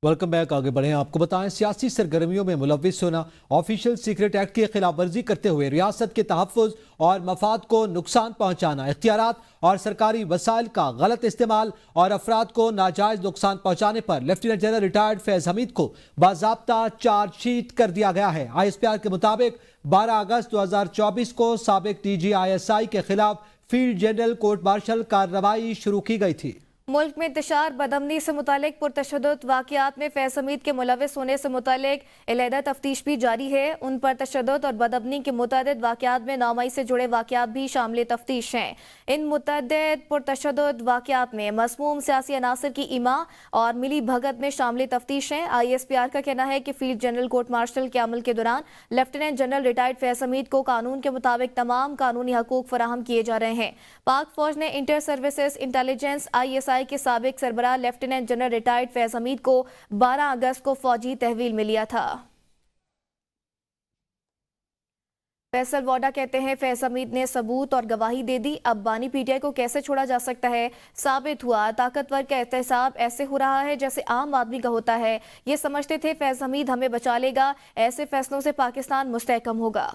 Welcome back. आगे बढ़े, आपको बताएं, सियासी सरगर्मियों में मुलविस होना, ऑफिशियल सीक्रेट एक्ट की खिलाफ वर्जी करते हुए रियासत के तहफ़्फ़ुज़ और मफाद को नुकसान पहुंचाना, इख्तियारात और सरकारी वसाइल का गलत इस्तेमाल और अफराद को नाजायज नुकसान पहुंचाने पर lieutenant general retired Faiz Hameed को बाज़ाब्ता चार्जशीट कर दिया गया है। ISPR के मुताबिक 12 अगस्त 2024 को साबिक DG ISI के खिलाफ फील्ड जनरल कोर्ट मार्शल कार्रवाई शुरू की गई थी। मुल्क में इंतशार बदअमनी से मुतालिक पुरतशद्दुद वाक़यात में फैज़ हमीद के मुलविस होने से मुतालिक अलहदा तफ्तीश भी जारी है। उन पर तशद्दुद और बदअमनी के मुतअद्दिद वाक़यात में 9 मई से जुड़े वाक़यात भी शामिल तफ्तीश हैं। इन मुतअद्दिद पुरतशद्दुद वाक़यात में मसमूम सियासी अनासर की इमा और मिली भगत में शामिल तफ्तीश हैं। ISPR का कहना है कि फील्ड जनरल कोर्ट मार्शल के अमल के दौरान लेफ्टिनेंट जनरल रिटायर्ड फैज़ हमीद को कानून के मुताबिक तमाम कानूनी हकूक फराहम किए जा रहे हैं। पाक फौज ने इंटर सर्विसेज इंटेलिजेंस ISI के साबिक सरबराह lieutenant general retired Faiz Hameed को 12 अगस्त को फौजी तहवील में लिया था। फैसल वाडा कहते हैं फैज हमीद ने सबूत और गवाही दे दी, अब बानी PTI को कैसे छोड़ा जा सकता है। साबित हुआ ताकतवर का एहतसाब ऐसे हो रहा है जैसे आम आदमी का होता है। ये समझते थे फैज हमीद हमें बचा लेगा, ऐसे फैसलों से पाकिस्तान मुस्तहकम होगा।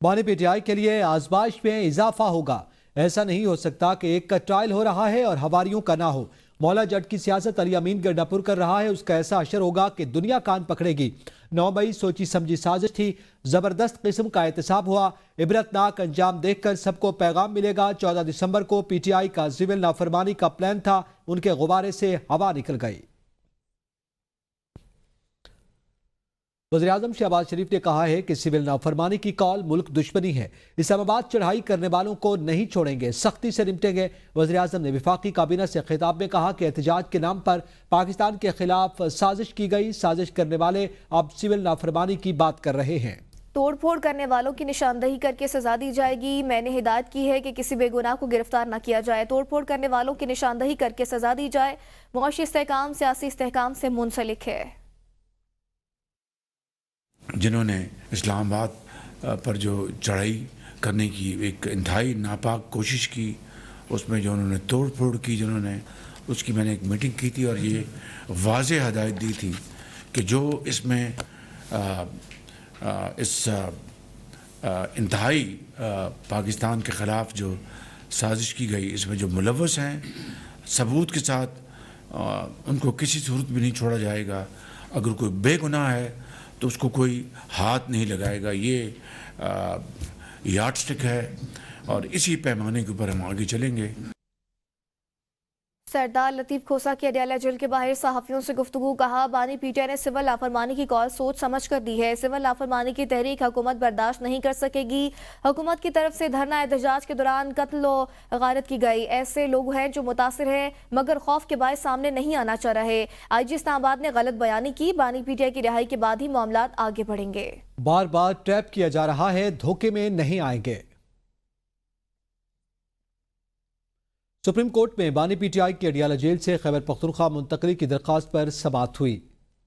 बानी PTI के लिए आजमाइश में इजाफा होगा। ऐसा नहीं हो सकता कि एक का ट्रायल हो रहा है और हवारियों का ना हो। मौला जट की सियासत अली अमीन गड्ढापुर कर रहा है, उसका ऐसा असर होगा कि दुनिया कान पकड़ेगी। 9 मई सोची समझी साजिश थी, जबरदस्त किस्म का एहतसाब हुआ, इबरतनाक अंजाम देखकर सबको पैगाम मिलेगा। 14 दिसंबर को PTI का सिविल नाफरमानी का प्लान था, उनके गुब्बारे से हवा निकल गई। वज़ीर-ए-आज़म शहबाज शरीफ ने कहा है कि सिविल नाफरमानी की कॉल मुल्क दुश्मनी है, इस्लामाबाद चढ़ाई करने वालों को नहीं छोड़ेंगे, सख्ती से निपटेंगे। वज़ीर-ए-आज़म ने वफाकी काबीना से खिताब में कहा कि एहतजाज के नाम पर पाकिस्तान के खिलाफ साजिश की गई, साजिश करने वाले अब सिविल नाफरमानी की बात कर रहे हैं। तोड़ फोड़ करने वालों की निशानदही करके सजा दी जाएगी। मैंने हिदायत की है कि किसी बेगुनाह को गिरफ्तार न किया जाए, तोड़ फोड़ करने वालों की निशानदही करके सजा दी जाए। मुआशी इस्तेहकाम सियासी इस्तेहकाम से मुंसलिक है। जिन्होंने इस्लामाबाद पर जो चढ़ाई करने की एक इंतहाई नापाक कोशिश की, उसमें जो उन्होंने तोड़ फोड़ की, जिन्होंने उसकी मैंने एक मीटिंग की थी और ये वाज़ेह हदायत दी थी कि जो इसमें इस इंतहाई पाकिस्तान के ख़िलाफ़ जो साजिश की गई, इसमें जो मुलव्वस हैं सबूत के साथ उनको किसी सूरत में नहीं छोड़ा जाएगा। अगर कोई बेगुनाह है तो उसको कोई हाथ नहीं लगाएगा। ये यार्डस्टिक है और इसी पैमाने के ऊपर हम आगे चलेंगे। सरदार लतीफ़ खोसा की अडयाला जेल के बाहर सहाफ़ियों से गुफ्तगू, कहा बानी PTI ने सिविल लाफरमानी की कॉल सोच समझ कर दी है। सिविल लाफरमानी की तहरीक हुकूमत बर्दाश्त नहीं कर सकेगी। हुकूमत की तरफ से धरना एहतजाज के दौरान कत्ल और गारत की गई। ऐसे लोग हैं जो मुतासिर हैं मगर खौफ के बायस सामने नहीं आना चाह रहे। IG इस्लामाबाद ने गलत बयानी की, बानी PTI की रिहाई के बाद ही मामलात आगे बढ़ेंगे। बार बार ट्रैप किया जा रहा है, धोखे में नहीं आएंगे। सुप्रीम कोर्ट में बानी PTI की अडयाला जेल से खैबर पख्तूनख्वा मुंतकली की दरख्वास्त पर समाअत हुई।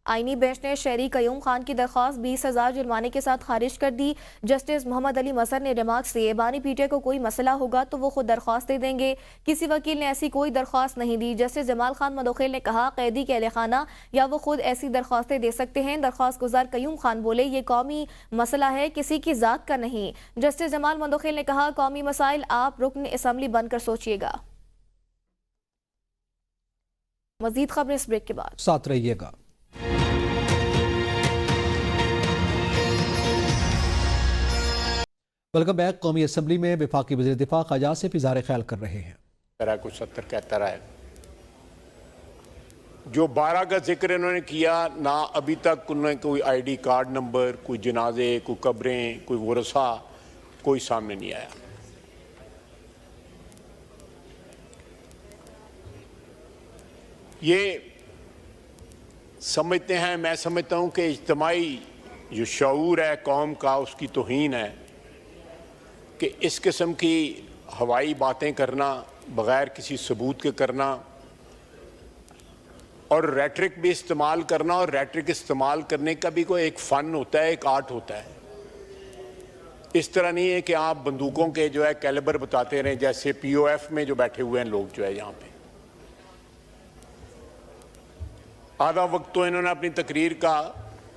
आईनी बेंच ने शहरी कयूम खान की दरख्वास्त 20,000 जुर्माने के साथ खारिज कर दी। जस्टिस मोहम्मद अली मसर ने रिमार्क्स दिए, बानी PTI को कोई मसला होगा तो वो खुद दरख्वास्त दे देंगे, किसी वकील ने ऐसी कोई दरख्वास्त नहीं दी। जस्टिस जमाल खान मदोखेल ने कहा कैदी के अहलखाना या वो खुद ऐसी दरख्वास्तें दे सकते हैं। दरख्वास्त गुजार कयूम खान बोले ये कौमी मसला है, किसी की जात का नहीं। जस्टिस जमाल मदोखेल ने कहा कौमी मसाइल आप रुकन असम्बली बनकर सोचिएगा। मजीद खबरें इस ब्रेक के बाद, साथ रहिएगा। Welcome back. कौमी असम्बली में वफाकी वज़ीर दिफा ख्वाजा आसिफ इज़हार ख्याल कर रहे हैं। कुछ 70 कहता रहा है, जो 12 का जिक्र इन्होंने किया ना, अभी तक उन्होंने कोई ID कार्ड नंबर, कोई जनाजे, कोई कब्रें, कोई वरसा कोई सामने नहीं आया। ये समझते हैं, मैं समझता हूँ कि इज्तिमाई जो शऊर है कौम का, उसकी तौहीन है कि इस किस्म की हवाई बातें करना, बग़ैर किसी सबूत के करना और रेटरिक भी इस्तेमाल करना, और रेटरिक इस्तेमाल करने का भी कोई एक फ़न होता है, एक आर्ट होता है। इस तरह नहीं है कि आप बंदूकों के जो है कैलिबर बताते रहें, जैसे POF में जो बैठे हुए हैं लोग जो है यहाँ पे। आधा वक्त तो इन्होंने अपनी तकरीर का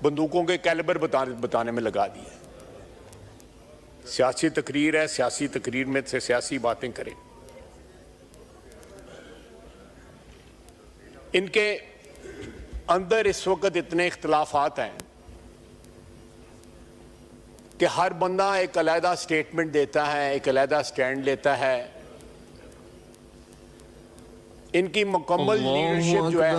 बंदूकों के कैलिबर बताने में लगा दिया। सियासी तकरीर है, सियासी तकरीर में से सियासी बातें करें। इनके अंदर इस वक्त इतने इख्तलाफात हैं कि हर बंदा एक अलहदा स्टेटमेंट देता है, एक अलहदा स्टैंड लेता है। इनकी मुकम्मल लीडरशिप जो है।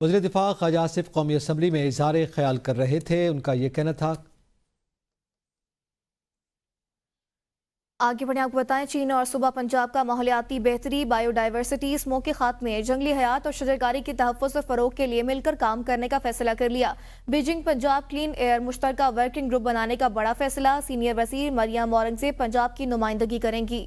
वज़ीर दिफा ख्वाजा आसिफ कौमी असम्बली में इज़हार ख्याल कर रहे थे। उनका ये कहना था। आगे बढ़े आपको बताएं, चीन और सूबा पंजाब का माहौलियाती बेहतरी, बायोडाइवर्सिटी, स्मोकी खात्मे, जंगली हयात और शजरकारी की तहफ़्फ़ुज़ और फ़रोग़ के लिए मिलकर काम करने का फैसला कर लिया। बीजिंग पंजाब क्लीन एयर मुश्तरका वर्किंग ग्रुप बनाने का बड़ा फैसला। सीनियर वज़ीर मरियम औरंगज़ेब पंजाब की नुमाइंदगी करेंगी।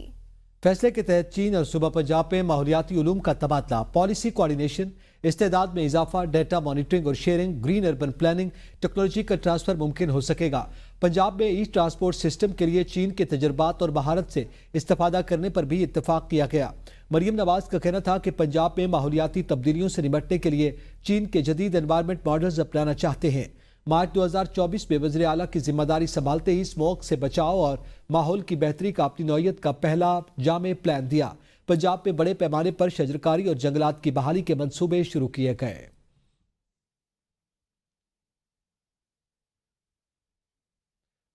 फैसले के तहत चीन और सूबा पंजाब में माहौलियाती उलूम का तबादला, पॉलिसी कोऑर्डिनेशन, इस्तेदाद में इजाफा, डेटा मॉनिटरिंग और sharing, green urban planning, technology का ट्रांसफर मुमकिन हो सकेगा। पंजाब में ई ट्रांसपोर्ट सिस्टम के लिए चीन के तजर्बात और महारत से इस्तेफादा करने पर भी इत्तेफाक किया गया। मरियम नवाज का कहना था कि पंजाब में माहौलियाती तब्दीलियों से निपटने के लिए चीन के जदीद एनवायरमेंट मॉडल्स अपनाना चाहते हैं। मार्च 2024 में वज़ीर आला की जिम्मेदारी संभालते ही स्मोक से बचाव और माहौल की बेहतरी का अपनी नौयत का पहला जामे प्लान दिया। पंजाब में बड़े पैमाने पर शजरकारी और जंगलात की बहाली के मंसूबे शुरू किए गए।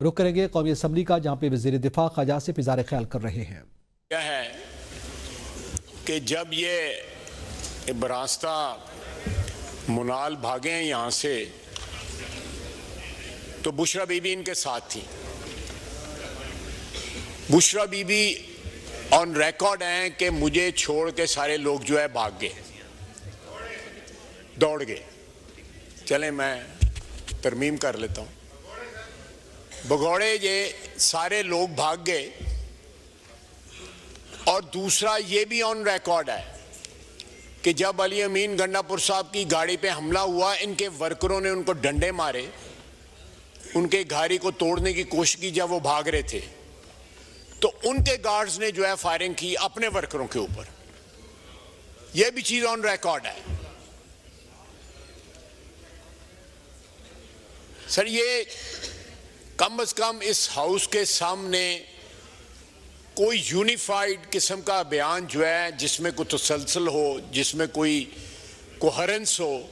रुक करेंगे कौमी असम्बली का, जहां पे वज़ीर दिफा ख्वाजा आसिफ इज़हार ख्याल कर रहे हैं। क्या है कि जब ये बरास्ता मुनाल भागे हैं यहाँ से, तो बुशरा बीबी इनके साथ थी। बुशरा बीबी ऑन रिकॉर्ड हैं कि मुझे छोड़ के सारे लोग जो है भाग गए, दौड़ गए। चले मैं तरमीम कर लेता हूँ। भगौड़े ये सारे लोग भाग गए। और दूसरा ये भी ऑन रिकॉर्ड है कि जब अली अमीन गंडापुर साहब की गाड़ी पे हमला हुआ, इनके वर्करों ने उनको डंडे मारे, उनके गाड़ी को तोड़ने की कोशिश की। जब वो भाग रहे थे तो उनके गार्ड्स ने जो है फायरिंग की अपने वर्करों के ऊपर। यह भी चीज ऑन रिकॉर्ड है। सर, ये कम से कम इस हाउस के सामने कोई यूनिफाइड किस्म का बयान जो है, जिसमें कोई तसलसल हो, जिसमें कोई कोहेरेंस हो,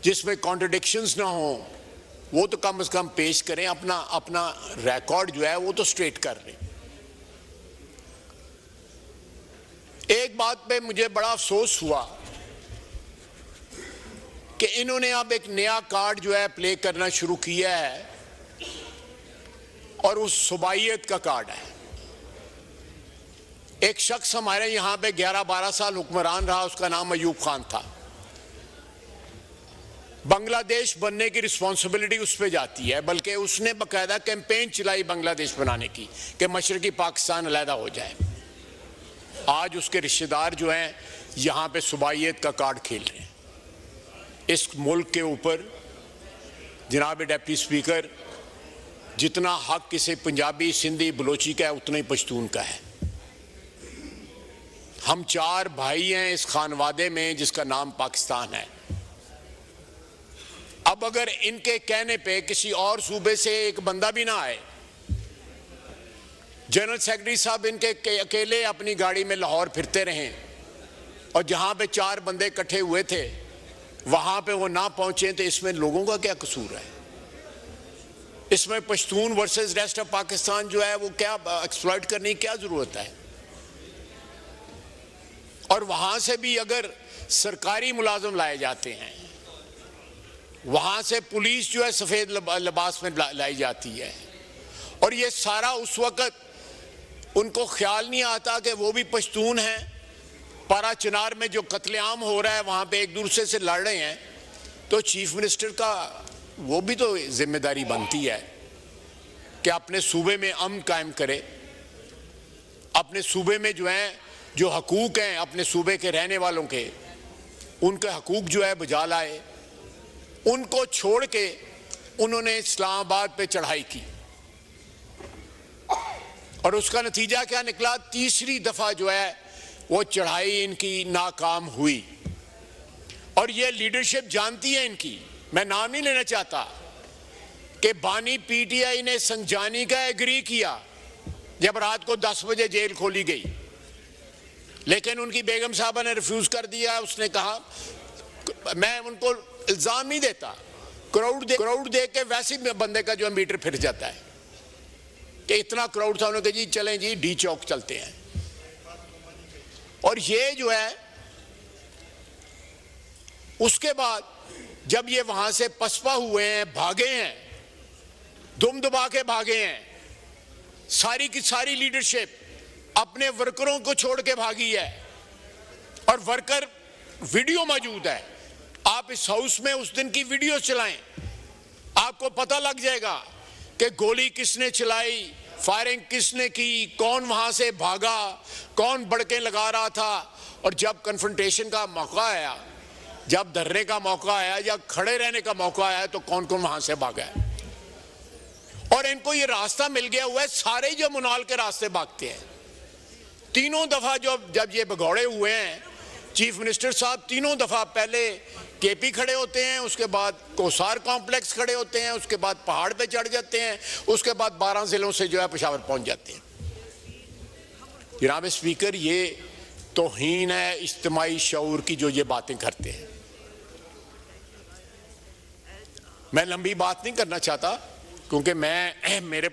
जिसमें कॉन्ट्रडिक्शंस ना हो, वो तो कम से कम पेश करें। अपना रिकॉर्ड जो है वो तो स्ट्रेट कर लें। एक बात पे मुझे बड़ा अफसोस हुआ कि इन्होंने अब एक नया कार्ड जो है प्ले करना शुरू किया है, और उस सुबाइयत का कार्ड है। एक शख्स हमारे यहां पे 11-12 साल हुक्मरान रहा, उसका नाम अयूब खान था। बांग्लादेश बनने की रिस्पॉन्सिबिलिटी उस पर जाती है, बल्कि उसने बाकायदा कैंपेन चलाई बांग्लादेश बनाने की कि मशरकी पाकिस्तान अलहदा हो जाए। आज उसके रिश्तेदार जो हैं यहाँ पे सुबाइयत का कार्ड खेल रहे हैं। इस मुल्क के ऊपर जनाब डिप्टी स्पीकर, जितना हक किसी पंजाबी, सिंधी, बलोची का है, उतना ही पश्तून का है। हम 4 भाई हैं इस खानवादे में जिसका नाम पाकिस्तान है। अब अगर इनके कहने पे किसी और सूबे से एक बंदा भी ना आए, जनरल सेक्रेटरी साहब इनके अकेले अपनी गाड़ी में लाहौर फिरते रहे, और जहां पे 4 बंदे इकट्ठे हुए थे वहां पे वो ना पहुंचे, तो इसमें लोगों का क्या कसूर है? इसमें Pashtun versus rest of Pakistan जो है वो क्या एक्सप्लॉइट करने की क्या जरूरत है? और वहां से भी अगर सरकारी मुलाजिम लाए जाते हैं, वहां से पुलिस जो है सफेद लिबास में लाई जाती है, और ये सारा उस वक्त उनको ख्याल नहीं आता कि वो भी पश्तून हैं। पारा चिनार में जो कत्लेआम हो रहा है, वहां पे एक दूसरे से लड़ रहे हैं, तो चीफ मिनिस्टर का वो भी तो जिम्मेदारी बनती है कि अपने सूबे में अमन कायम करे, अपने सूबे में जो है जो हकूक हैं अपने सूबे के रहने वालों के, उनके हकूक जो है बजा लाए। उनको छोड़ के उन्होंने इस्लामाबाद पे चढ़ाई की, और उसका नतीजा क्या निकला? तीसरी दफा जो है वो चढ़ाई इनकी नाकाम हुई। और ये लीडरशिप जानती है इनकी, मैं नाम नहीं लेना चाहता, कि बानी पीटीआई ने संजानी का एग्री किया जब रात को 10 बजे जेल खोली गई, लेकिन उनकी बेगम साहबा ने रिफ्यूज कर दिया। उसने कहा, मैं उनको इल्जाम नहीं देता, क्राउड देख के वैसे ही बंदे का जो मीटर फिर जाता है कि इतना क्राउड था, उन्होंने कहा जी चलें जी डी चौक चलते हैं। और ये जो है उसके बाद जब ये वहां से पसपा हुए हैं, भागे हैं, दुम दबा के भागे हैं, सारी की सारी लीडरशिप अपने वर्करों को छोड़ के भागी है। और वर्कर वीडियो मौजूद है, आप इस हाउस में उस दिन की वीडियो चलाएं, आपको पता लग जाएगा कि गोली किसने चलाई, फायरिंग किसने की, कौन वहां से भागा, कौन बड़के लगा रहा था। और जब कन्फ्रंटेशन का मौका आया, जब धरने का मौका आया या खड़े रहने का मौका आया, तो कौन कौन वहां से भागा है। और इनको ये रास्ता मिल गया हुआ है, सारे जो मुनाल के रास्ते भागते हैं। तीनों दफा जब ये भगौड़े हुए हैं, चीफ मिनिस्टर साहब तीनों दफा पहले केपी खड़े होते हैं, उसके बाद कोसार कॉम्प्लेक्स खड़े होते हैं, उसके बाद पहाड़ पे चढ़ जाते हैं, उसके बाद 12 जिलों से जो है पेशावर पहुंच जाते हैं। जनाब स्पीकर, ये तौहीन है इज्तिमाई शऊर की जो ये बातें करते हैं। मैं लंबी बात नहीं करना चाहता, क्योंकि मेरे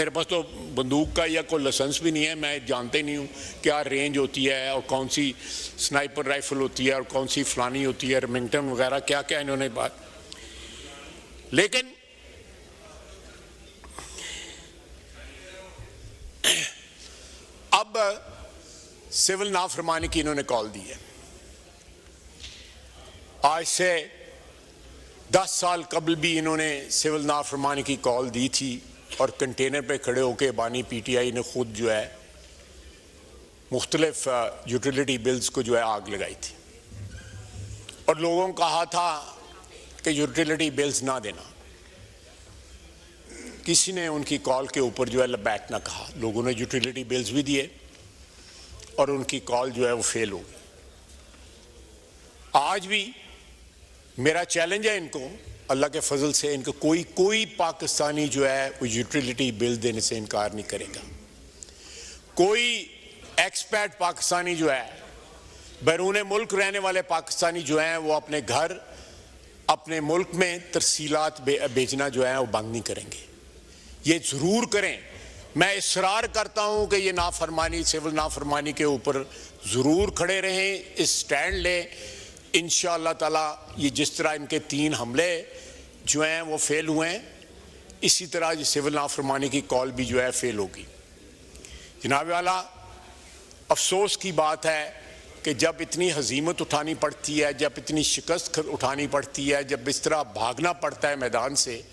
पास तो बंदूक का या कोई लाइसेंस भी नहीं है, मैं जानते नहीं हूँ क्या रेंज होती है और कौन सी स्नाइपर राइफल होती है और कौन सी फलानी होती है, रेमिंगटन वगैरह क्या क्या इन्होंने बात। लेकिन अब सिविल नाफरमानी की इन्होंने कॉल दी है। आज से 10 साल कबल भी इन्होंने सिविल नाफरमानी की कॉल दी थी और कंटेनर पे खड़े होकर बानी पीटीआई ने खुद जो है मुख्तलिफ यूटिलिटी बिल्स को जो है आग लगाई थी और लोगों को कहा था कि यूटिलिटी बिल्स ना देना। किसी ने उनकी कॉल के ऊपर जो है बैठ ना कहा, लोगों ने यूटिलिटी बिल्स भी दिए और उनकी कॉल जो है वो फेल हो गई। आज भी मेरा चैलेंज है इनको, अल्लाह के फजल से इनको कोई पाकिस्तानी जो है वो यूटिलिटी बिल देने से इनकार नहीं करेगा। कोई एक्सपैट पाकिस्तानी जो है, बैरून मुल्क रहने वाले पाकिस्तानी जो हैं, वो अपने घर अपने मुल्क में तरसीलात बेचना जो है वो बंद नहीं करेंगे। ये ज़रूर करें। मैं इसरार करता हूँ कि ये नाफरमानी, सिविल नाफरमानी के ऊपर ज़रूर खड़े रहें, इस स्टैंड लें। इंशाअल्लाह ताला ये जिस तरह इनके 3 हमले जो हैं वो फेल हुए हैं, इसी तरह ये सिविल नाफरमानी की कॉल भी जो है फेल होगी। जनाब वाला, अफसोस की बात है कि जब इतनी हजीमत उठानी पड़ती है, जब इतनी शिकस्त उठानी पड़ती है, जब इस तरह भागना पड़ता है मैदान से,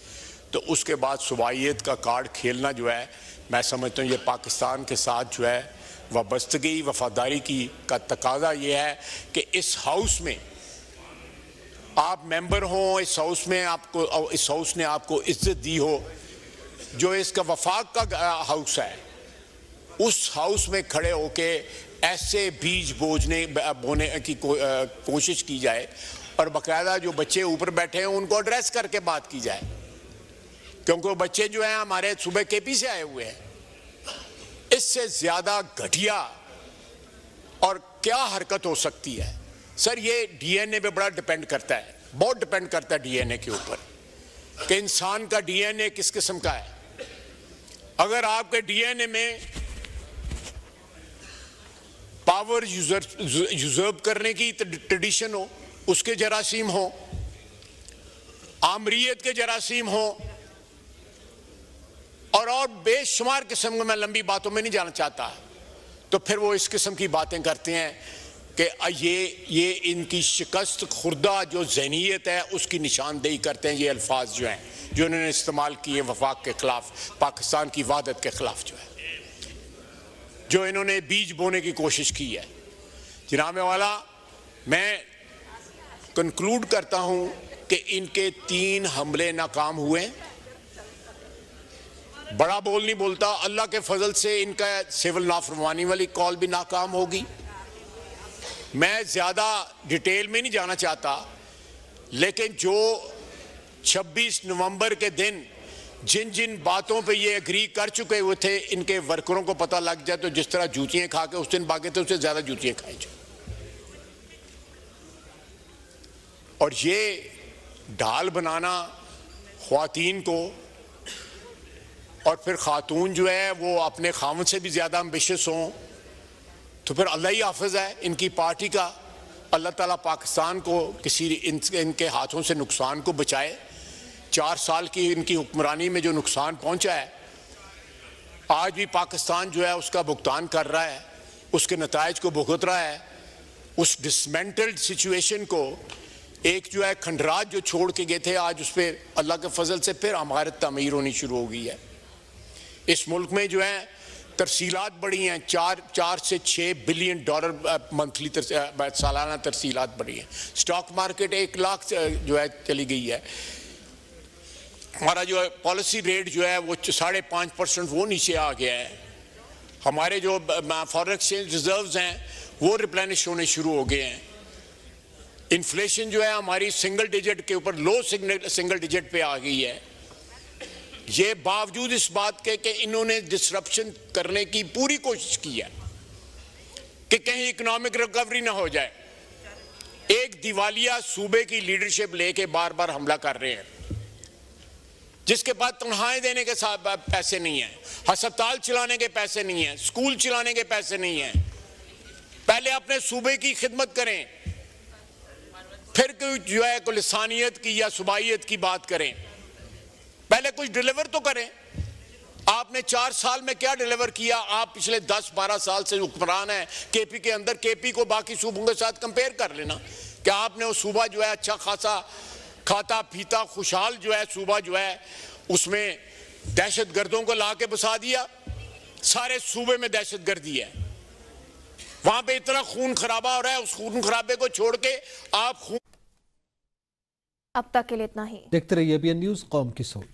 तो उसके बाद सुबाइयत का कार्ड खेलना जो है, मैं समझता हूँ ये पाकिस्तान के साथ जो है वाबस्तगी वफादारी का तकाजा ये है कि इस हाउस में आप मेंबर हों, इस हाउस ने आपको इज्जत दी हो, जो इसका वफाक का हाउस है, उस हाउस में खड़े होके ऐसे बीज बोने की कोशिश की जाए और बाकायदा जो बच्चे ऊपर बैठे हैं उनको एड्रेस करके बात की जाए, क्योंकि वो बच्चे जो हैं हमारे सुबह केपी से आए हुए हैं। इससे ज्यादा घटिया और क्या हरकत हो सकती है? सर, ये डीएनए पे बड़ा डिपेंड करता है, बहुत डिपेंड करता है डीएनए के ऊपर कि इंसान का डीएनए किस किस्म का है। अगर आपके डीएनए में पावर यूजर्व करने की ट्रेडिशन हो, उसके जरासीम हो, आमरीयत के जरासीम हो और बेशुमार किस्म का, मैं लंबी बातों में नहीं जाना चाहता, तो फिर वो इस किस्म की बातें करते हैं कि ये इनकी शिकस्त खुर्दा जो ज़हनीयत है उसकी निशानदेही करते हैं। ये अल्फाज जो हैं जो इन्होंने इस्तेमाल किए वफाक के ख़िलाफ़, पाकिस्तान की वहदत के ख़िलाफ़ जो है, जो इन्होंने बीज बोने की कोशिश की है। जनाब वाला, मैं कंक्लूड करता हूँ कि इनके 3 हमले नाकाम हुए। बड़ा बोल नहीं बोलता, अल्लाह के फजल से इनका सिविल नाफरमानी वाली कॉल भी नाकाम होगी। मैं ज़्यादा डिटेल में नहीं जाना चाहता, लेकिन जो 26 नवंबर के दिन जिन जिन बातों पे ये एग्री कर चुके हुए थे, इनके वर्करों को पता लग जाए तो जिस तरह जूतियां खा के उस दिन भागे थे, उससे ज़्यादा जूतियां खाई जाए। और ये ढाल बनाना ख्वातीन को, और फिर खातून जो है वो अपने खामद से भी ज़्यादा एम्बिशियस हों, तो फिर अल्लाह ही हाफिज़ है इनकी पार्टी का। अल्लाह ताला पाकिस्तान को किसी इनके हाथों से नुकसान को बचाए। 4 साल की इनकी हुक्मरानी में जो नुकसान पहुंचा है, आज भी पाकिस्तान जो है उसका भुगतान कर रहा है, उसके नतायज को भुगत रहा है। उस डिसमेंटल्ड सिचुएशन को, एक जो है खंडरात जो छोड़ के गए थे, आज उस पर अल्लाह के फजल से फिर हमारत तामीर होनी शुरू हो गई है। इस मुल्क में जो है तरसीलात बढ़ी हैं, 4 से 6 बिलियन डॉलर मंथली सालाना तरसीलात बढ़ी हैं। स्टॉक मार्केट 1 लाख जो है चली गई है। हमारा जो है पॉलिसी रेट जो है वो 5.5% वो नीचे आ गया है। हमारे जो फॉरेन एक्सचेंज रिजर्व्स हैं वो रिप्लेनिश होने शुरू हो गए हैं। इन्फ्लेशन जो है हमारी सिंगल डिजिट के ऊपर, लो सिंगल डिजिट पे आ गई है। ये बावजूद इस बात के कि इन्होंने डिसरप्शन करने की पूरी कोशिश की है कि कहीं इकोनॉमिक रिकवरी ना हो जाए। एक दिवालिया सूबे की लीडरशिप लेके बार बार हमला कर रहे हैं, जिसके बाद तनख्वाहें देने के साथ पैसे नहीं है, अस्पताल चलाने के पैसे नहीं है, स्कूल चलाने के पैसे नहीं है। पहले अपने सूबे की खिदमत करें, फिर कोई जो है कोई लिसानियत की या सुबाइयत की बात करें। पहले कुछ डिलीवर तो करें। आपने 4 साल में क्या डिलीवर किया? आप पिछले 10-12 साल से हुक्मरान हैं केपी के अंदर। केपी को बाकी सूबों के साथ कंपेयर कर लेना। क्या आपने वो सूबा जो है अच्छा खासा खाता पीता खुशहाल जो है सूबा जो है, उसमें दहशतगर्दों को ला के बसा दिया? सारे सूबे में दहशतगर्दी है, वहां पे इतना खून खराबा हो रहा है। उस खून खराबे को छोड़ के आप अब तक के लिए इतना ही। देखते रहिए ABN न्यूज़, कौम की सोच।